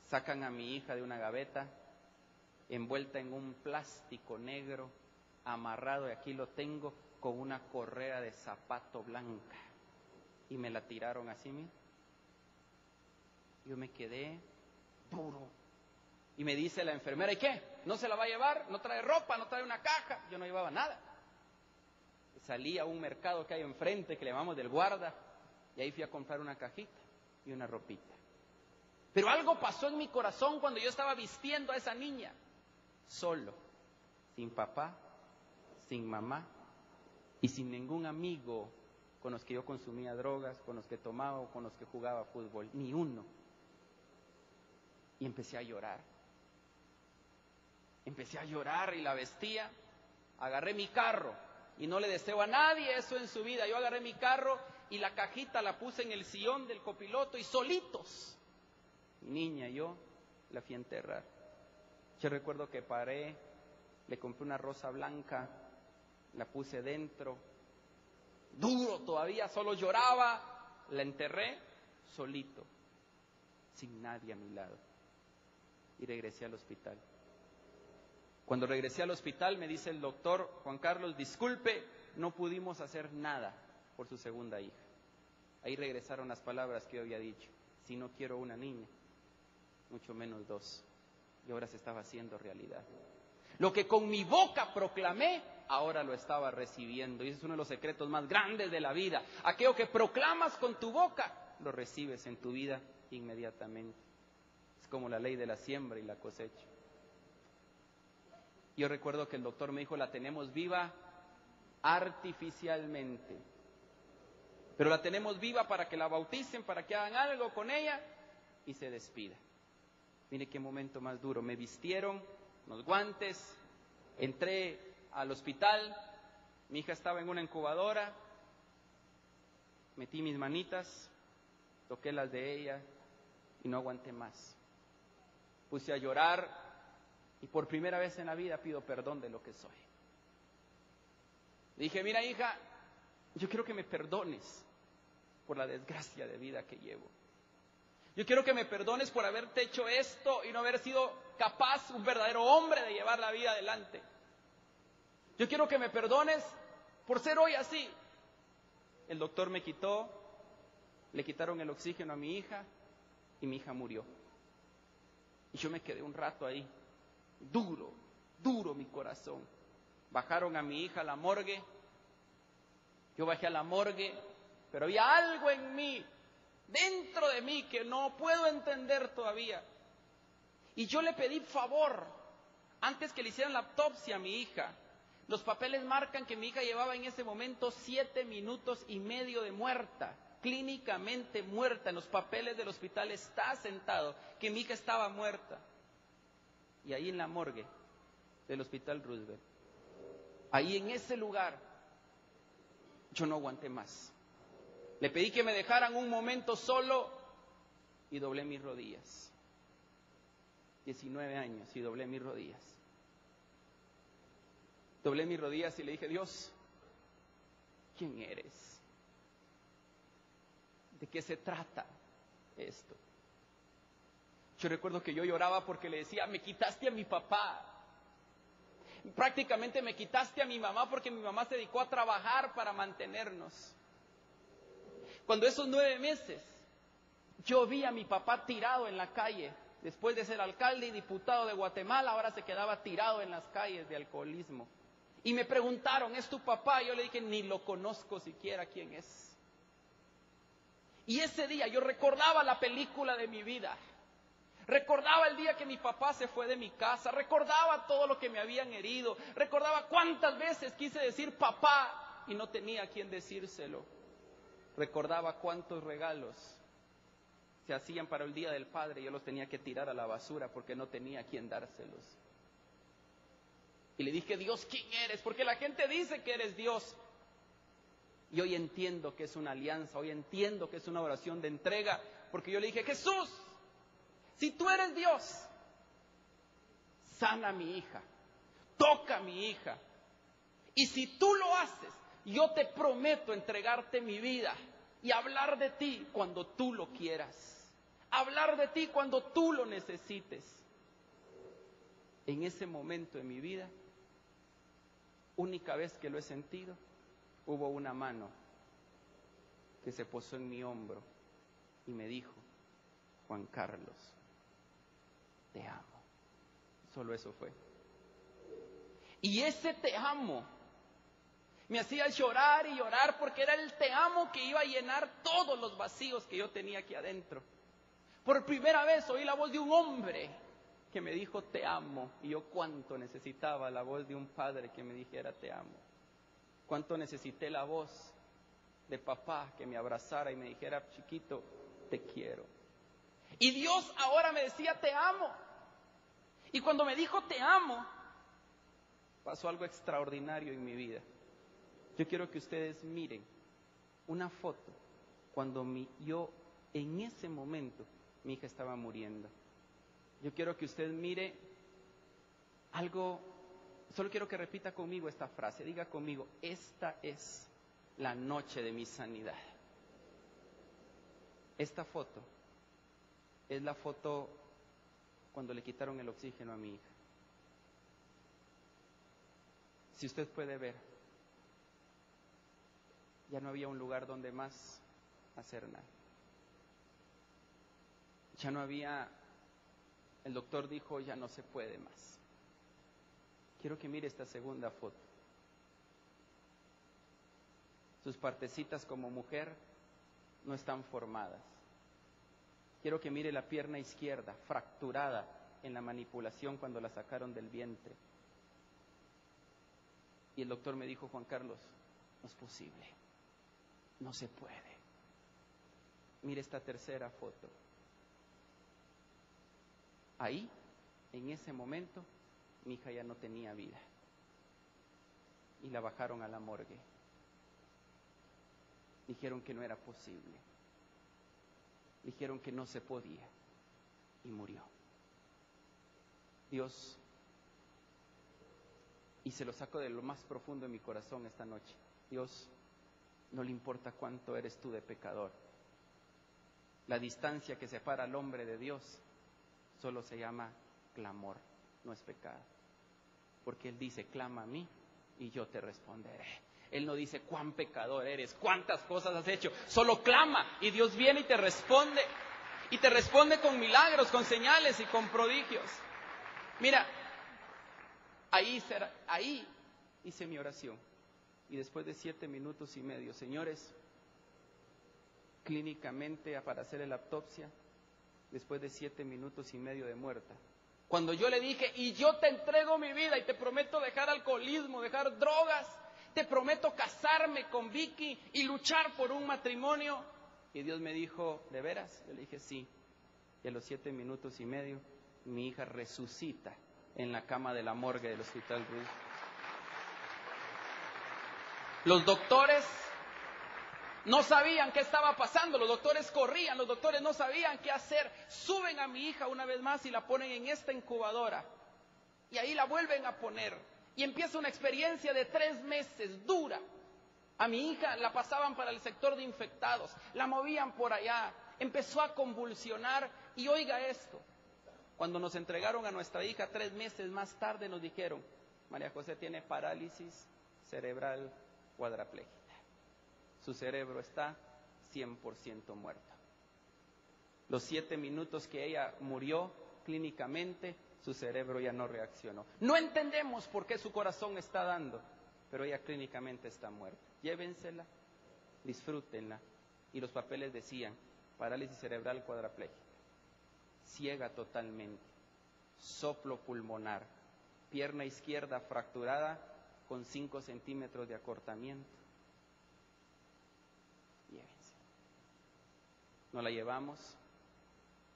Sacan a mi hija de una gaveta, envuelta en un plástico negro, amarrado, y aquí lo tengo, con una correa de zapato blanca. Y me la tiraron así, mira. Yo me quedé duro. Y me dice la enfermera, ¿y qué? ¿No se la va a llevar? ¿No trae ropa? ¿No trae una caja? Yo no llevaba nada. Salí a un mercado que hay enfrente, que le llamamos del Guarda, y ahí fui a comprar una cajita y una ropita. Pero algo pasó en mi corazón cuando yo estaba vistiendo a esa niña. Solo, sin papá, sin mamá y sin ningún amigo con los que yo consumía drogas, con los que tomaba o con los que jugaba fútbol. Ni uno. Y empecé a llorar. Empecé a llorar y la vestía. Agarré mi carro. Y no le deseo a nadie eso en su vida. Yo agarré mi carro y la cajita la puse en el sillón del copiloto y solitos, mi niña y yo, la fui a enterrar. Yo recuerdo que paré, le compré una rosa blanca, la puse dentro, duro todavía, solo lloraba, la enterré solito, sin nadie a mi lado. Y regresé al hospital. Cuando regresé al hospital me dice el doctor, Juan Carlos, disculpe, no pudimos hacer nada por su segunda hija. Ahí regresaron las palabras que yo había dicho. Si no quiero una niña, mucho menos dos. Y ahora se estaba haciendo realidad. Lo que con mi boca proclamé, ahora lo estaba recibiendo. Y ese es uno de los secretos más grandes de la vida. Aquello que proclamas con tu boca, lo recibes en tu vida inmediatamente. Es como la ley de la siembra y la cosecha. Yo recuerdo que el doctor me dijo, la tenemos viva artificialmente. Pero la tenemos viva para que la bauticen, para que hagan algo con ella y se despida. Mire qué momento más duro. Me vistieron los guantes, entré al hospital, mi hija estaba en una incubadora, metí mis manitas, toqué las de ella y no aguanté más. Puse a llorar y por primera vez en la vida pido perdón de lo que soy. Dije, mira hija, yo quiero que me perdones por la desgracia de vida que llevo. Yo quiero que me perdones por haberte hecho esto y no haber sido capaz, un verdadero hombre, de llevar la vida adelante. Yo quiero que me perdones por ser hoy así. El doctor me quitó, le quitaron el oxígeno a mi hija y mi hija murió. Y yo me quedé un rato ahí, duro, duro mi corazón. Bajaron a mi hija a la morgue, yo bajé a la morgue, pero había algo en mí, dentro de mí, que no puedo entender todavía. Y yo le pedí favor, antes que le hicieran la autopsia a mi hija. Los papeles marcan que mi hija llevaba en ese momento 7 minutos y medio de muerta, clínicamente muerta. En los papeles del hospital está sentado que mi hija estaba muerta. Y ahí en la morgue del Hospital Roosevelt, ahí en ese lugar, yo no aguanté más. Le pedí que me dejaran un momento solo y doblé mis rodillas. 19 años y doblé mis rodillas. Doblé mis rodillas y le dije, Dios, ¿quién eres? ¿De qué se trata esto? Yo recuerdo que yo lloraba porque le decía, me quitaste a mi papá. Prácticamente me quitaste a mi mamá porque mi mamá se dedicó a trabajar para mantenernos. Cuando esos 9 meses yo vi a mi papá tirado en la calle, después de ser alcalde y diputado de Guatemala, ahora se quedaba tirado en las calles de alcoholismo. Y me preguntaron, ¿es tu papá? Yo le dije, ni lo conozco siquiera quién es. Y ese día yo recordaba la película de mi vida. Recordaba el día que mi papá se fue de mi casa, recordaba todo lo que me habían herido, recordaba cuántas veces quise decir papá y no tenía a quién decírselo. Recordaba cuántos regalos se hacían para el Día del Padre y yo los tenía que tirar a la basura porque no tenía a quién dárselos. Y le dije, Dios, ¿quién eres? Porque la gente dice que eres Dios. Y hoy entiendo que es una alianza, hoy entiendo que es una oración de entrega, porque yo le dije, Jesús, si tú eres Dios, sana a mi hija, toca a mi hija. Y si tú lo haces, yo te prometo entregarte mi vida y hablar de ti cuando tú lo quieras. hablar de ti cuando tú lo necesites. En ese momento de mi vida, única vez que lo he sentido, hubo una mano que se posó en mi hombro y me dijo: Juan Carlos, te amo. Solo eso fue. Y ese te amo me hacía llorar y llorar, porque era el te amo que iba a llenar todos los vacíos que yo tenía aquí adentro. Por primera vez oí la voz de un hombre que me dijo te amo, y yo cuánto necesitaba la voz de un padre que me dijera te amo. Cuánto necesité la voz de papá que me abrazara y me dijera: chiquito, te quiero. Y Dios ahora me decía te amo. Y cuando me dijo te amo, pasó algo extraordinario en mi vida. Yo quiero que ustedes miren una foto cuando yo en ese momento mi hija estaba muriendo. Yo quiero que usted mire algo. Solo quiero que repita conmigo esta frase. Diga conmigo: esta es la noche de mi sanidad. Esta foto es la foto cuando le quitaron el oxígeno a mi hija. Si usted puede ver, ya no había un lugar donde más hacer nada. Ya no había, el doctor dijo ya no se puede más. Quiero que mire esta segunda foto. Sus partecitas como mujer no están formadas. Quiero que mire la pierna izquierda, fracturada en la manipulación cuando la sacaron del vientre. Y el doctor me dijo: Juan Carlos, no es posible, no se puede. Mire esta tercera foto. Ahí, en ese momento, mi hija ya no tenía vida. Y la bajaron a la morgue. Dijeron que no era posible. Dijeron que no se podía. Y murió. Dios, y se lo saco de lo más profundo de mi corazón esta noche, Dios, no le importa cuánto eres tú de pecador. La distancia que separa al hombre de Dios solo se llama clamor, no es pecado. Porque Él dice: clama a mí y yo te responderé. Él no dice cuán pecador eres, cuántas cosas has hecho. Solo clama y Dios viene y te responde. Y te responde con milagros, con señales y con prodigios. Mira, ahí hice mi oración. Y después de 7 minutos y medio, señores, clínicamente para hacer la autopsia, después de 7 minutos y medio de muerta, cuando yo le dije: y yo te entrego mi vida y te prometo dejar alcoholismo, dejar drogas, te prometo casarme con Vicky y luchar por un matrimonio. Y Dios me dijo: ¿de veras? Yo le dije: sí. Y a los 7 minutos y medio, mi hija resucita en la cama de la morgue del Hospital Ruiz. Los doctores no sabían qué estaba pasando, los doctores corrían, los doctores no sabían qué hacer. Suben a mi hija una vez más y la ponen en esta incubadora. Y ahí la vuelven a poner. Y empieza una experiencia de 3 meses, dura. A mi hija la pasaban para el sector de infectados, la movían por allá, empezó a convulsionar. Y oiga esto, cuando nos entregaron a nuestra hija 3 meses más tarde, nos dijeron: María José tiene parálisis cerebral cuadraplégica. Su cerebro está 100% muerto. Los 7 minutos que ella murió clínicamente, su cerebro ya no reaccionó. No entendemos por qué su corazón está dando, pero ella clínicamente está muerta. Llévensela, disfrútenla. Y los papeles decían: parálisis cerebral cuadraplégica, ciega totalmente, soplo pulmonar, pierna izquierda fracturada con 5 centímetros de acortamiento. Llévense. Nos la llevamos,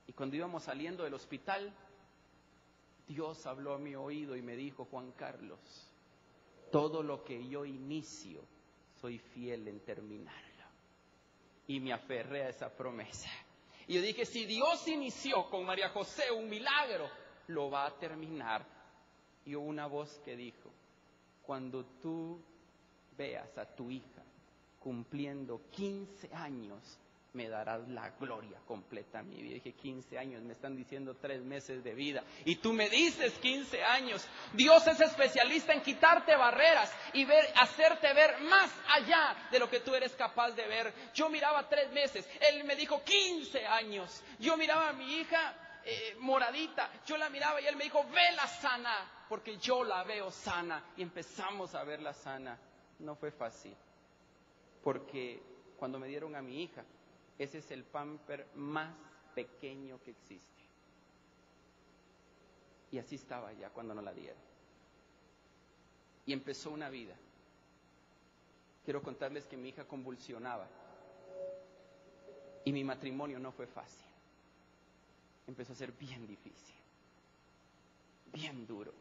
y cuando íbamos saliendo del hospital, Dios habló a mi oído y me dijo: Juan Carlos, todo lo que yo inicio, soy fiel en terminarlo. Y me aferré a esa promesa. Y yo dije: si Dios inició con María José un milagro, lo va a terminar. Y hubo una voz que dijo: cuando tú veas a tu hija cumpliendo 15 años, me darás la gloria completa en mi vida. Dije, 15 años, me están diciendo 3 meses de vida. Y tú me dices 15 años. Dios es especialista en quitarte barreras y hacerte ver más allá de lo que tú eres capaz de ver. Yo miraba 3 meses, Él me dijo 15 años. Yo miraba a mi hija moradita, yo la miraba y Él me dijo, vela sana, porque yo la veo sana. Y empezamos a verla sana. No fue fácil, porque cuando me dieron a mi hija, ese es el pamper más pequeño que existe. Y así estaba ya cuando nos la dieron. Y empezó una vida. Quiero contarles que mi hija convulsionaba. Y mi matrimonio no fue fácil. Empezó a ser bien difícil. Bien duro.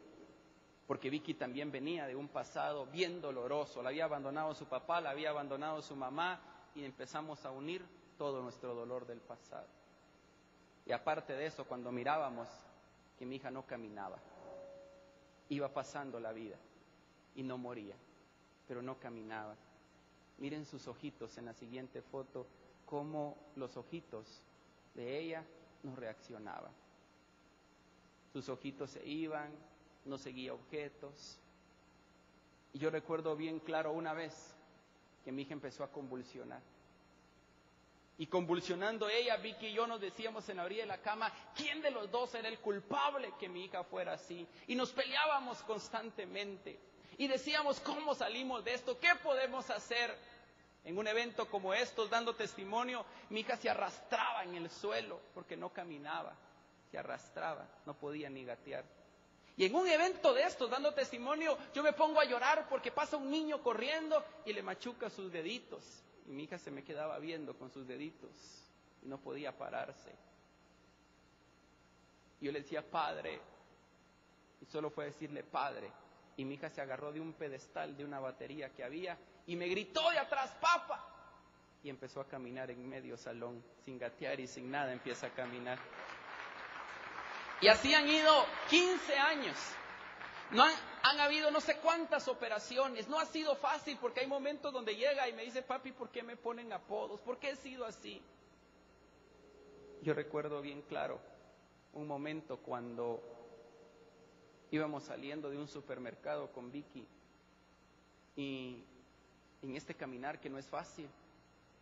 Porque Vicky también venía de un pasado bien doloroso. La había abandonado su papá, la había abandonado su mamá. Y empezamos a unir todo nuestro dolor del pasado. Y aparte de eso, cuando mirábamos que mi hija no caminaba, iba pasando la vida y no moría, pero no caminaba. Miren sus ojitos en la siguiente foto, cómo los ojitos de ella no reaccionaban. Sus ojitos se iban, no seguía objetos. Y yo recuerdo bien claro una vez que mi hija empezó a convulsionar. Y convulsionando ella, Vicky y yo nos decíamos en la orilla de la cama, ¿quién de los dos era el culpable que mi hija fuera así? Y nos peleábamos constantemente. Y decíamos, ¿cómo salimos de esto? ¿Qué podemos hacer? En un evento como estos, dando testimonio, mi hija se arrastraba en el suelo porque no caminaba. Se arrastraba, no podía ni gatear. Y en un evento de estos, dando testimonio, yo me pongo a llorar porque pasa un niño corriendo y le machuca sus deditos. Y mi hija se me quedaba viendo con sus deditos y no podía pararse. Y yo le decía, Padre, y solo fue decirle, Padre. Y mi hija se agarró de un pedestal, de una batería que había, y me gritó de atrás, Papá. Y empezó a caminar en medio salón, sin gatear y sin nada, empieza a caminar. Y así han ido 15 años. No han habido no sé cuántas operaciones. No ha sido fácil porque hay momentos donde llega y me dice, papi, ¿por qué me ponen apodos? ¿Por qué he sido así? Yo recuerdo bien claro un momento cuando íbamos saliendo de un supermercado con Vicky y en este caminar que no es fácil.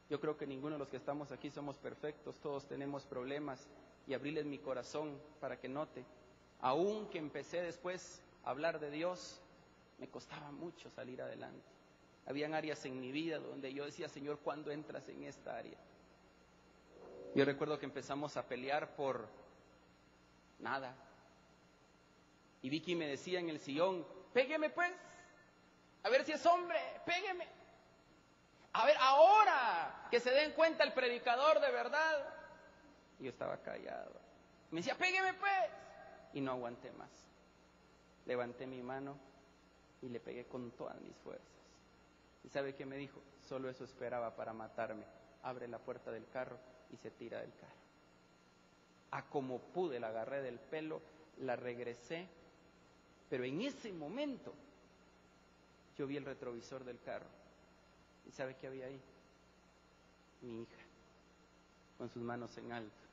Yo creo que ninguno de los que estamos aquí somos perfectos, todos tenemos problemas y abrirles mi corazón para que note. Aún que empecé después hablar de Dios, me costaba mucho salir adelante. Habían áreas en mi vida donde yo decía, Señor, ¿cuándo entras en esta área? Yo recuerdo que empezamos a pelear por nada. Y Vicky me decía en el sillón, pégueme pues, a ver si es hombre, pégueme. A ver, ahora que se den cuenta el predicador de verdad. Y yo estaba callado. Me decía, pégueme pues. Y no aguanté más. Levanté mi mano y le pegué con todas mis fuerzas. ¿Y sabe qué me dijo? Solo eso esperaba para matarme. Abre la puerta del carro y se tira del carro. A como pude la agarré del pelo, la regresé, pero en ese momento yo vi el retrovisor del carro. ¿Y sabe qué había ahí? Mi hija, con sus manos en alto,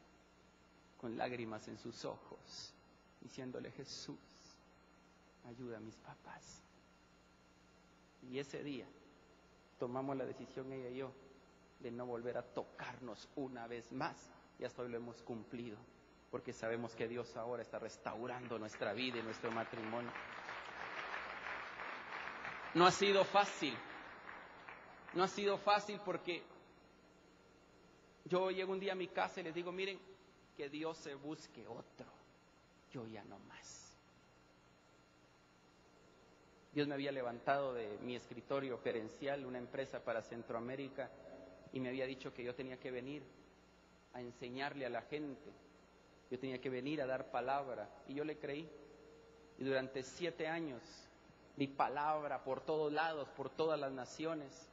con lágrimas en sus ojos, diciéndole, Jesús, ayuda a mis papás. Y ese día tomamos la decisión, ella y yo, de no volver a tocarnos una vez más. Y hasta hoy lo hemos cumplido, porque sabemos que Dios ahora está restaurando nuestra vida y nuestro matrimonio. No ha sido fácil. No ha sido fácil porque yo llego un día a mi casa y les digo, miren, que Dios se busque otro. Yo ya no más. Dios me había levantado de mi escritorio gerencial, una empresa para Centroamérica, y me había dicho que yo tenía que venir a enseñarle a la gente. Yo tenía que venir a dar palabra, y yo le creí. Y durante 7 años di palabra por todos lados, por todas las naciones.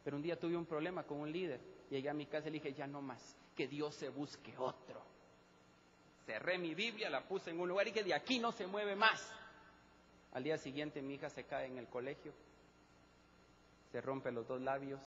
Pero un día tuve un problema con un líder. Llegué a mi casa y le dije, ya no más, que Dios se busque otro. Cerré mi Biblia, la puse en un lugar y dije, de aquí no se mueve más. Al día siguiente mi hija se cae en el colegio, se rompe los 2 labios